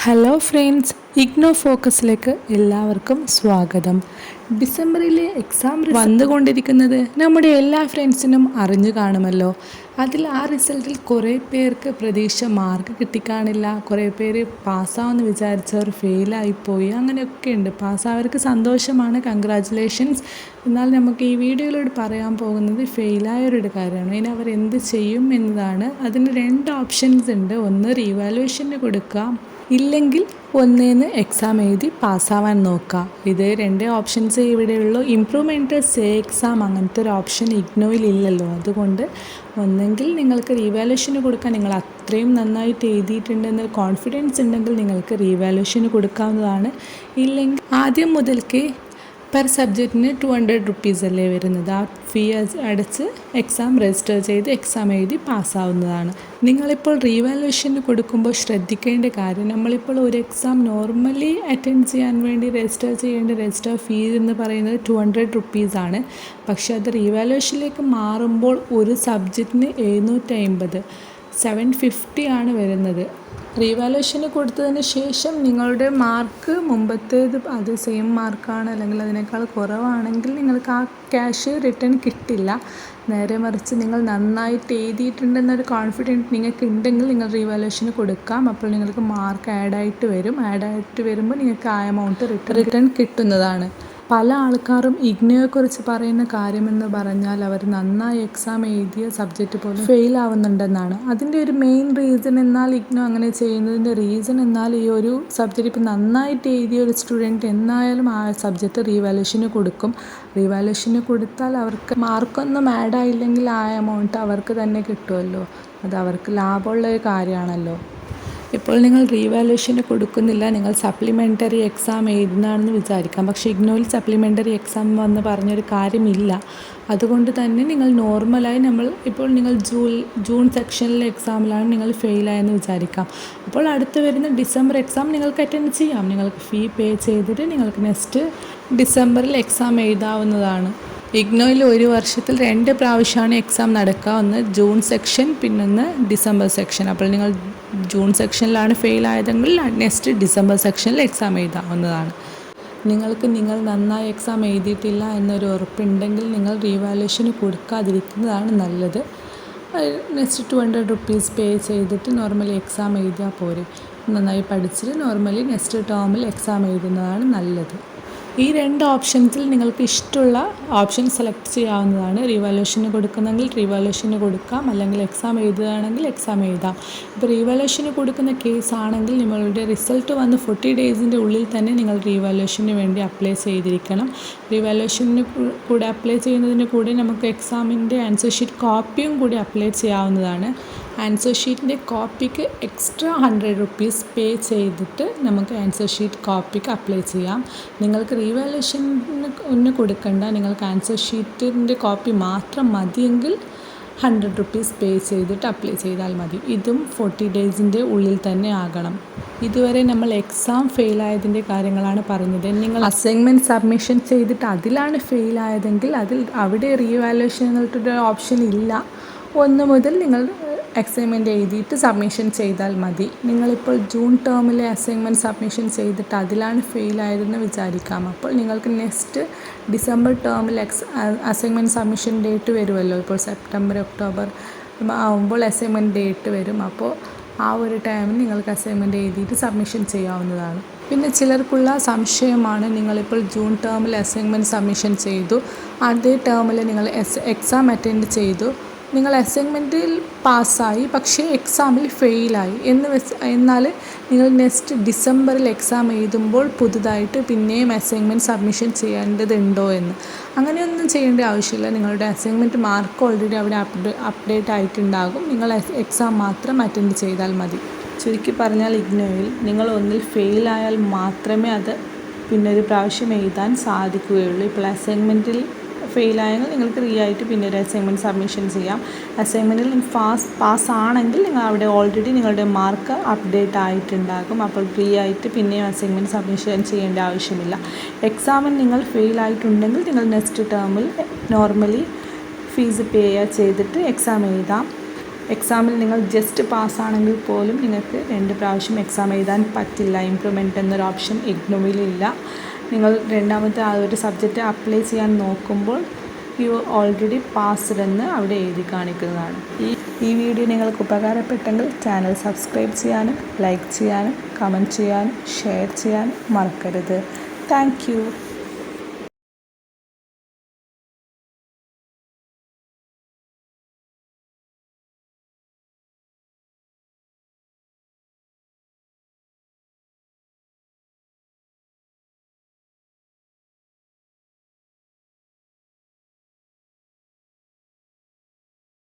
Hello friends, IGNOU ഫോക്കസിലേക്ക് എല്ലാവർക്കും സ്വാഗതം. ഡിസംബറിലെ exam വന്നുകൊണ്ടിരിക്കുന്നത് നമ്മുടെ എല്ലാ ഫ്രണ്ട്സിനും അറിഞ്ഞു കാണുമല്ലോ. അതിൽ ആ റിസൾട്ടിൽ കുറേ പേർക്ക് പ്രതീക്ഷ മാർക്ക് കിട്ടിക്കാണില്ല, കുറേ പേര് പാസ്സാവെന്ന് വിചാരിച്ചവർ ഫെയിലായിപ്പോയി. അങ്ങനെയൊക്കെ ഉണ്ട്. പാസ്സായവർക്ക് സന്തോഷമാണ്, കൺഗ്രാജുലേഷൻസ്. എന്നാൽ നമുക്ക് ഈ വീഡിയോയിലൂടെ പറയാൻ പോകുന്നത് ഫെയിലായവരുടെ കാര്യമാണ്. ഇനി അവർ എന്ത് ചെയ്യും എന്നതാണ്. അതിന് 2 ഓപ്ഷൻസ് ഉണ്ട്. ഒന്ന് റീവാലുവേഷന് കൊടുക്കാം, ഇല്ലെങ്കിൽ ഒന്നേന്ന് എക്സാം എഴുതി പാസ്സാവാൻ നോക്കാം. ഇത് 2 ഓപ്ഷൻസ് ഇവിടെയുള്ളൂ. ഇംപ്രൂവ്മെൻറ്റ് സേ എക്സാം അങ്ങനത്തെ ഒരു ഓപ്ഷൻ ഇഗ്നോയിൽ ഇല്ലല്ലോ. അതുകൊണ്ട് ഒന്നെങ്കിൽ നിങ്ങൾക്ക് റീവാലുവേഷന് കൊടുക്കാം. നിങ്ങൾ അത്രയും നന്നായിട്ട് എഴുതിയിട്ടുണ്ടെന്ന് കോൺഫിഡൻസ് ഉണ്ടെങ്കിൽ നിങ്ങൾക്ക് റീവാലുവേഷന് കൊടുക്കാവുന്നതാണ്. ഇല്ലെങ്കിൽ ആദ്യം മുതൽക്ക് പെർ സബ്ജക്റ്റിന് 200 റുപ്പീസ് അല്ലേ വരുന്നത്. ആ ഫീ അടച്ച് എക്സാം രജിസ്റ്റർ ചെയ്ത് എക്സാം എഴുതി പാസ്സാവുന്നതാണ്. നിങ്ങളിപ്പോൾ റീവാലുവേഷന് കൊടുക്കുമ്പോൾ ശ്രദ്ധിക്കേണ്ട കാര്യം, നമ്മളിപ്പോൾ ഒരു എക്സാം നോർമലി അറ്റൻഡ് ചെയ്യാൻ വേണ്ടി രജിസ്റ്റർ ചെയ്യേണ്ട രജിസ്റ്റർ ഫീ എന്ന് പറയുന്നത് 200 റുപ്പീസാണ്. പക്ഷേ അത് റീവാലുവേഷനിലേക്ക് മാറുമ്പോൾ ഒരു സബ്ജക്റ്റിന് 750, 750 ആണ് വരുന്നത്. റീവാലുവേഷന് കൊടുത്തതിന് ശേഷം നിങ്ങളുടെ മാർക്ക് മുമ്പത്തേത് അത് സെയിം മാർക്കാണ് അല്ലെങ്കിൽ അതിനേക്കാൾ കുറവാണെങ്കിൽ നിങ്ങൾക്ക് ആ ക്യാഷ് റിട്ടേൺ കിട്ടില്ല. നേരെ മറിച്ച് നിങ്ങൾ നന്നായിട്ട് എഴുതിയിട്ടുണ്ടെന്നൊരു കോൺഫിഡൻസ് നിങ്ങൾക്ക് ഉണ്ടെങ്കിൽ നിങ്ങൾ റീവാലുവേഷന് കൊടുക്കാം. അപ്പോൾ നിങ്ങൾക്ക് മാർക്ക് ആഡായിട്ട് വരുമ്പോൾ നിങ്ങൾക്ക് ആ എമൗണ്ട് റിട്ടേൺ കിട്ടുന്നതാണ്. പല ആൾക്കാരും ഇഗ്നോയെക്കുറിച്ച് പറയുന്ന കാര്യമെന്ന് പറഞ്ഞാൽ അവർ നന്നായി എക്സാം എഴുതിയ സബ്ജക്റ്റ് പോലും ഫെയിൽ ആവുന്നുണ്ടെന്നാണ്. അതിൻ്റെ ഒരു മെയിൻ റീസൺ എന്നാൽ, ഇഗ്നോ അങ്ങനെ ചെയ്യുന്നതിൻ്റെ റീസൺ എന്നാൽ, ഈ ഒരു സബ്ജക്റ്റ് ഇപ്പോൾ നന്നായിട്ട് എഴുതിയ ഒരു സ്റ്റുഡൻറ്റ് എന്നായാലും ആ സബ്ജക്റ്റ് റീവാലുവേഷന് കൊടുക്കും. റീവാലുവേഷന് കൊടുത്താൽ അവർക്ക് മാർക്കൊന്നും ആഡ് ആയില്ലെങ്കിൽ ആ എമൗണ്ട് അവർക്ക് തന്നെ കിട്ടുമല്ലോ. അത് അവർക്ക് ലാഭമുള്ള ഒരു കാര്യമാണല്ലോ. ഇപ്പോൾ നിങ്ങൾ റീവാലുവേഷന് കൊടുക്കുന്നില്ല, നിങ്ങൾ സപ്ലിമെൻ്ററി എക്സാം എഴുതുന്നതാണെന്ന് വിചാരിക്കാം. പക്ഷേ ഇഗ്നോയിൽ സപ്ലിമെൻ്ററി എക്സാം വന്ന് പറഞ്ഞൊരു കാര്യമില്ല. അതുകൊണ്ട് തന്നെ നിങ്ങൾ നോർമലായി ഇപ്പോൾ നിങ്ങൾ ജൂൺ സെക്ഷനിലെ എക്സാമിലാണ് നിങ്ങൾ ഫെയിലായെന്ന് വിചാരിക്കാം. അപ്പോൾ അടുത്ത് വരുന്ന ഡിസംബർ എക്സാം നിങ്ങൾക്ക് അറ്റൻഡ് ചെയ്യാം. നിങ്ങൾക്ക് ഫീ പേ ചെയ്തിട്ട് നിങ്ങൾക്ക് നെക്സ്റ്റ് ഡിസംബറിൽ എക്സാം എഴുതാവുന്നതാണ്. ഇഗ്നോയിൽ ഒരു വർഷത്തിൽ 2 പ്രാവശ്യമാണ് എക്സാം നടക്കുക. ഒന്ന് ജൂൺ സെക്ഷൻ, പിന്നൊന്ന് ഡിസംബർ സെക്ഷൻ. അപ്പോൾ നിങ്ങൾ ജൂൺ സെക്ഷനിലാണ് ഫെയിൽ ആയതെങ്കിൽ നെക്സ്റ്റ് ഡിസംബർ സെക്ഷനിൽ എക്സാം എഴുതാവുന്നതാണ്. നിങ്ങൾ നന്നായി എക്സാം എഴുതിയിട്ടില്ല എന്നൊരു ഉറപ്പുണ്ടെങ്കിൽ നിങ്ങൾ റീവാലുവേഷന് കൊടുക്കാതിരിക്കുന്നതാണ് നല്ലത്. നെക്സ്റ്റ് 200 റുപ്പീസ് പേ ചെയ്തിട്ട് നോർമലി എക്സാം എഴുതിയാൽ പോരെ. നന്നായി പഠിച്ചിട്ട് നോർമലി നെക്സ്റ്റ് ടേമിൽ എക്സാം എഴുതുന്നതാണ് നല്ലത്. ഈ 2 ഓപ്ഷൻസിൽ നിങ്ങൾക്ക് ഇഷ്ടമുള്ള ഓപ്ഷൻ സെലക്ട് ചെയ്യാവുന്നതാണ്. റീവാലുവേഷന് കൊടുക്കുന്നെങ്കിൽ റീവാലുവേഷന് കൊടുക്കാം, അല്ലെങ്കിൽ എക്സാം എഴുതുകയാണെങ്കിൽ എക്സാം എഴുതാം. ഇപ്പോൾ റീവാലുവേഷന് കൊടുക്കുന്ന കേസ് ആണെങ്കിൽ നിങ്ങളുടെ റിസൾട്ട് വന്ന് 40 ഡേയ്സിൻ്റെ ഉള്ളിൽ തന്നെ നിങ്ങൾ റീവാലുവേഷന് വേണ്ടി അപ്ലൈ ചെയ്തിരിക്കണം. റീവാലുവേഷന് കൂടെ അപ്ലൈ ചെയ്യുന്നതിന് കൂടെ നമുക്ക് എക്സാമിൻ്റെ ആൻസർ ഷീറ്റ് കോപ്പിയും കൂടി അപ്ലൈ ചെയ്യാവുന്നതാണ്. ആൻസർ ഷീറ്റിൻ്റെ കോപ്പിക്ക് എക്സ്ട്രാ 100 റുപ്പീസ് പേ ചെയ്തിട്ട് നമുക്ക് ആൻസർ ഷീറ്റ് കോപ്പിക്ക് അപ്ലൈ ചെയ്യാം. നിങ്ങൾക്ക് റീവാലുവേഷന് കൊടുക്കണ്ട, നിങ്ങൾക്ക് ആൻസർ ഷീറ്റിൻ്റെ കോപ്പി മാത്രം മതിയെങ്കിൽ 100 റുപ്പീസ് പേ ചെയ്തിട്ട് അപ്ലൈ ചെയ്താൽ മതി. ഇതും 40 ഡേയ്സിൻ്റെ ഉള്ളിൽ തന്നെ ആകണം. ഇതുവരെ നമ്മൾ എക്സാം ഫെയിലായതിൻ്റെ കാര്യങ്ങളാണ് പറഞ്ഞത്. നിങ്ങൾ അസൈൻമെൻറ്റ് സബ്മിഷൻ ചെയ്തിട്ട് അതിലാണ് ഫെയിലായതെങ്കിൽ അവിടെ റീവാലുവേഷൻ എന്നിട്ടൊരു ഓപ്ഷൻ ഇല്ല. 1 മുതൽ നിങ്ങൾ അസൈൻമെൻറ്റ് എഴുതിയിട്ട് സബ്മിഷൻ ചെയ്താൽ മതി. നിങ്ങളിപ്പോൾ ജൂൺ ടേമിലെ അസൈൻമെൻറ്റ് സബ്മിഷൻ ചെയ്തിട്ട് അതിലാണ് ഫെയിലായതെന്ന് വിചാരിക്കാം. അപ്പോൾ നിങ്ങൾക്ക് നെക്സ്റ്റ് ഡിസംബർ ടേമിൽ അസൈൻമെൻറ്റ് സബ്മിഷൻ ഡേറ്റ് വരുമല്ലോ. ഇപ്പോൾ സെപ്റ്റംബർ, ഒക്ടോബർ ആവുമ്പോൾ അസൈൻമെൻറ്റ് ഡേറ്റ് വരും. അപ്പോൾ ആ ഒരു ടൈമിൽ നിങ്ങൾക്ക് അസൈൻമെൻറ്റ് എഴുതിയിട്ട് സബ്മിഷൻ ചെയ്യാവുന്നതാണ്. പിന്നെ ചിലർക്കുള്ള സംശയമാണ്, നിങ്ങളിപ്പോൾ ജൂൺ ടേമിൽ അസൈൻമെൻറ്റ് സബ്മിഷൻ ചെയ്തു, അതേ ടേമിൽ നിങ്ങൾ എക്സാം അറ്റൻഡ് ചെയ്തു, നിങ്ങൾ അസൈൻമെൻറ്റിൽ പാസ്സായി പക്ഷേ എക്സാമിൽ ഫെയിലായി എന്നാൽ നിങ്ങൾ നെക്സ്റ്റ് ഡിസംബറിൽ എക്സാം എഴുതുമ്പോൾ പുതുതായിട്ട് പിന്നെയും അസൈൻമെൻറ്റ് സബ്മിഷൻ ചെയ്യേണ്ടതുണ്ടോ എന്ന്. അങ്ങനെയൊന്നും ചെയ്യേണ്ട ആവശ്യമില്ല. നിങ്ങളുടെ അസൈൻമെൻറ്റ് മാർക്ക് ഓൾറെഡി അവിടെ അപ്ഡേറ്റ് ആയിട്ടുണ്ടാകും. നിങ്ങൾ എക്സാം മാത്രം അറ്റൻഡ് ചെയ്താൽ മതി. ചുരുക്കി പറഞ്ഞാൽ ഇഗ്നോയിൽ നിങ്ങൾ ഒന്നിൽ ഫെയിലായാൽ മാത്രമേ അത് പിന്നൊരു പ്രാവശ്യം എഴുതാൻ സാധിക്കുകയുള്ളൂ. ഇപ്പോൾ അസൈൻമെൻറ്റിൽ ഫെയിലായെങ്കിൽ നിങ്ങൾക്ക് ഫ്രീ ആയിട്ട് പിന്നെ ഒരു അസൈൻമെൻറ്റ് സബ്മിഷൻ ചെയ്യാം. അസൈൻമെൻറ്റിൽ പാസ്സാണെങ്കിൽ നിങ്ങൾ അവിടെ ഓൾറെഡി നിങ്ങളുടെ മാർക്ക് അപ്ഡേറ്റ് ആയിട്ടുണ്ടാകും. അപ്പോൾ ഫ്രീ ആയിട്ട് പിന്നെയും അസൈൻമെൻറ്റ് സബ്മിഷൻ ചെയ്യേണ്ട ആവശ്യമില്ല. എക്സാമിൽ നിങ്ങൾ ഫെയിലായിട്ടുണ്ടെങ്കിൽ നിങ്ങൾ നെക്സ്റ്റ് ടേമിൽ നോർമലി ഫീസ് പേ ചെയ്തിട്ട് എക്സാം എഴുതാം. എക്സാമിൽ നിങ്ങൾ ജസ്റ്റ് പാസ്സാണെങ്കിൽ പോലും നിങ്ങൾക്ക് 2 പ്രാവശ്യം എക്സാം എഴുതാൻ പറ്റില്ല. ഇംപ്രൂവ്മെൻറ്റ് എന്നൊരു ഓപ്ഷൻ ഇഗ്നോയിലില്ല. നിങ്ങൾ രണ്ടാമത്തെ ആ ഒരു സബ്ജക്റ്റ് അപ്ലൈ ചെയ്യാൻ നോക്കുമ്പോൾ യു ഓൾറെഡി പാസ്ഡ് എന്ന് അവിടെ എഴുതി കാണിക്കുന്നതാണ്. ഈ വീഡിയോ നിങ്ങൾക്ക് ഉപകാരപ്പെട്ടെങ്കിൽ ചാനൽ സബ്സ്ക്രൈബ് ചെയ്യാനും ലൈക്ക് ചെയ്യാനും കമൻറ്റ് ചെയ്യാനും ഷെയർ ചെയ്യാനും മറക്കരുത്. Thank you.